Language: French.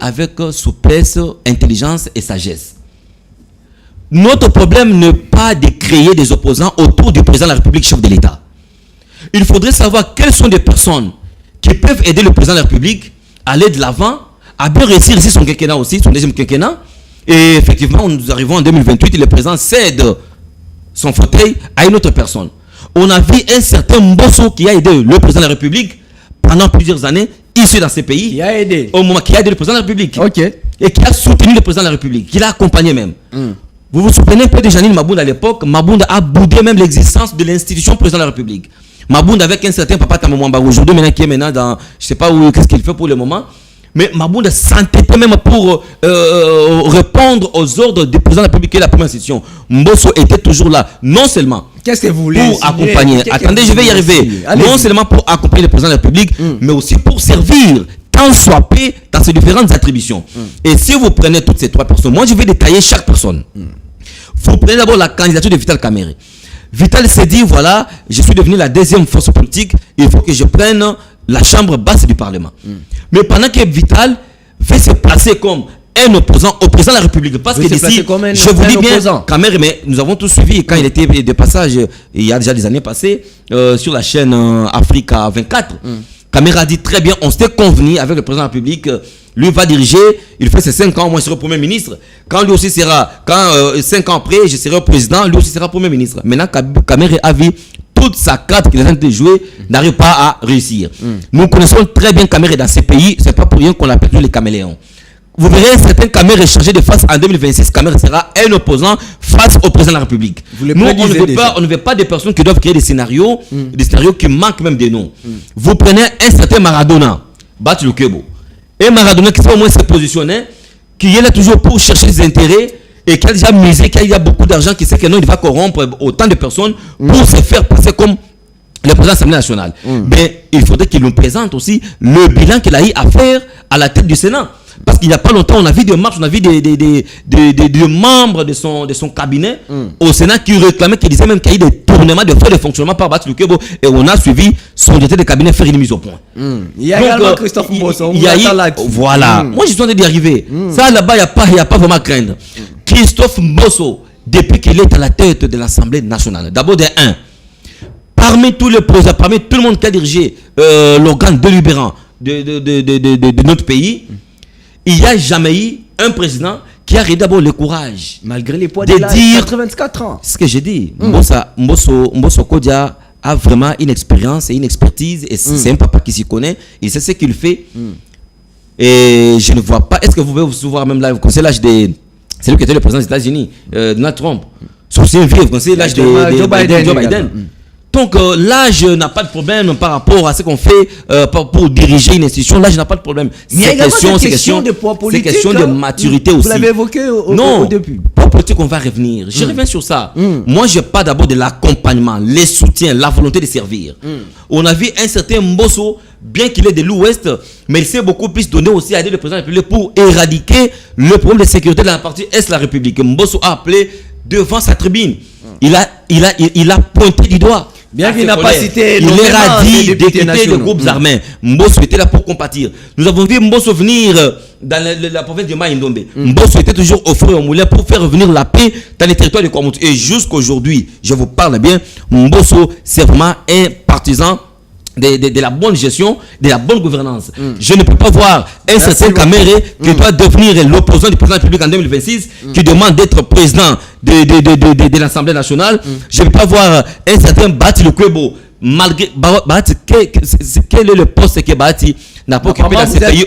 avec souplesse, intelligence et sagesse. Notre problème n'est pas de créer des opposants autour du président de la République, chef de l'État. Il faudrait savoir quelles sont les personnes qui peuvent aider le président de la République à aller de l'avant, à bien réussir ici son quinquennat aussi, son deuxième quinquennat. Et effectivement, nous arrivons en 2028 et le président cède son fauteuil à une autre personne. On a vu un certain Mbosso qui a aidé le président de la République pendant plusieurs années, ici dans ces pays. Qui a aidé. Au moment qui a aidé le président de la République. Ok. Et qui a soutenu le président de la République, qui l'a accompagné même. Vous vous souvenez un peu de Janine Mabounda à l'époque. Mabounda a boudé même l'existence de l'institution président de la République. Mabounda avec un certain Papa Tamouamba aujourd'hui maintenant qui est maintenant dans, je sais pas où, qu'est-ce qu'il fait pour le moment. Mais Mabounda s'entêtait même pour répondre aux ordres du président de la République qui est la première institution. Mbosso était toujours là, non seulement qu'est-ce que vous voulez pour accompagner. Attendez, je vais y arriver. Non seulement pour accompagner le président de la République, mais aussi pour servir tant soit peu dans ses différentes attributions. Et si vous prenez toutes ces trois personnes, moi je vais détailler chaque personne. Vous prenez d'abord la candidature de Vital Kamerhe. Vital s'est dit, voilà, je suis devenu la deuxième force politique, il faut que je prenne la chambre basse du Parlement. Mais pendant que Vital veut se placer comme un opposant au président de la République, parce que d'ici, je vous dis bien, Kamerhe, mais nous avons tous suivi quand il était de passage, il y a déjà des années passées, sur la chaîne Africa 24, Kamerhe a dit très bien, on s'était convenu avec le président de la République, lui va diriger, il fait ses 5 ans, moi je serai Premier ministre. Quand lui aussi sera, 5 ans après, je serai président, lui aussi sera Premier ministre. Maintenant, Kamerhe a vu toute sa carte qu'il est en train de jouer, n'arrive pas à réussir. Nous connaissons très bien Kamerhe dans ces pays, c'est pas pour rien qu'on l'appelle les caméléons. Vous verrez certains Kamerhe changer de face en 2026. Kamerhe sera un opposant face au président de la République. Nous, on ne veut pas des personnes qui doivent créer des scénarios qui manquent même des noms. Vous prenez un certain Maradona, Bat Lukebo. Et Maradona qui sait au moins se positionner, qui est là toujours pour chercher des intérêts et qui a déjà misé, qui a beaucoup d'argent, qui sait que non, il va corrompre autant de personnes pour se faire passer comme le président de l'Assemblée nationale. Mais il faudrait qu'il nous présente aussi le bilan qu'il a eu à faire à la tête du Sénat. Parce qu'il n'y a pas longtemps, on a vu des marches, on a vu des membres de son cabinet au Sénat qui réclamaient, qui disaient même qu'il y a eu des tournements de frais de fonctionnement par Bat Lukebo. Et on a suivi son directeur de cabinet faire une mise au point. Il y a également Christophe Mbosso. Voilà. Moi, je suis en train d'y arriver. Ça, là-bas, il n'y a pas vraiment à craindre. Christophe Mbosso, depuis qu'il est à la tête de l'Assemblée nationale, d'abord de 1, parmi tous les présidents, parmi tout le monde qui a dirigé l'organe délibérant de notre pays, il n'y a jamais eu un président qui a eu d'abord le courage, malgré les poids de dire 84 ans. Ce que j'ai dit, Mbosso Kodia a vraiment une expérience et une expertise, et c'est un papa qui s'y connaît, il sait ce qu'il fait. Et je ne vois pas, est-ce que vous pouvez vous souvenir même là, vous connaissez l'âge de, c'est lui qui était le président des États-Unis, Donald Trump, sur ses vieux, vous connaissez l'âge de Joe Biden. Donc l'âge n'a pas de problème par rapport à ce qu'on fait pour diriger une institution. L'âge n'a pas de problème. C'est question de poids politique. C'est question de maturité aussi. Vous l'avez évoqué au début. Poids politique, on va revenir. Je reviens sur ça. Moi, je parle d'abord de l'accompagnement, les soutiens, la volonté de servir. On a vu un certain Mbosso, bien qu'il est de l'Ouest, mais il s'est beaucoup plus donné aussi à aider le président de la République pour éradiquer le problème de sécurité de la partie Est de la République. Mbosso a appelé devant sa tribune. Il a pointé du doigt. Bien qu'il n'a pas cité, il éradique des groupes armés. Mbosso était là pour compatir. Nous avons vu Mbosso venir dans la province de Maïndombe. Mbosso était toujours au feu et au moulin pour faire revenir la paix dans les territoires de Kwamoutou. Et jusqu'aujourd'hui, je vous parle bien, Mbosso, c'est vraiment un partisan de la bonne gestion, de la bonne gouvernance. Je ne peux pas voir un certain Kamerhe qui doit devenir l'opposant du président de la République en 2026, qui demande d'être président de l'Assemblée nationale. Je ne peux pas voir un certain Bati Lukebo, malgré Bati, quel est le poste que Bati n'a pas occupé dans ce pays.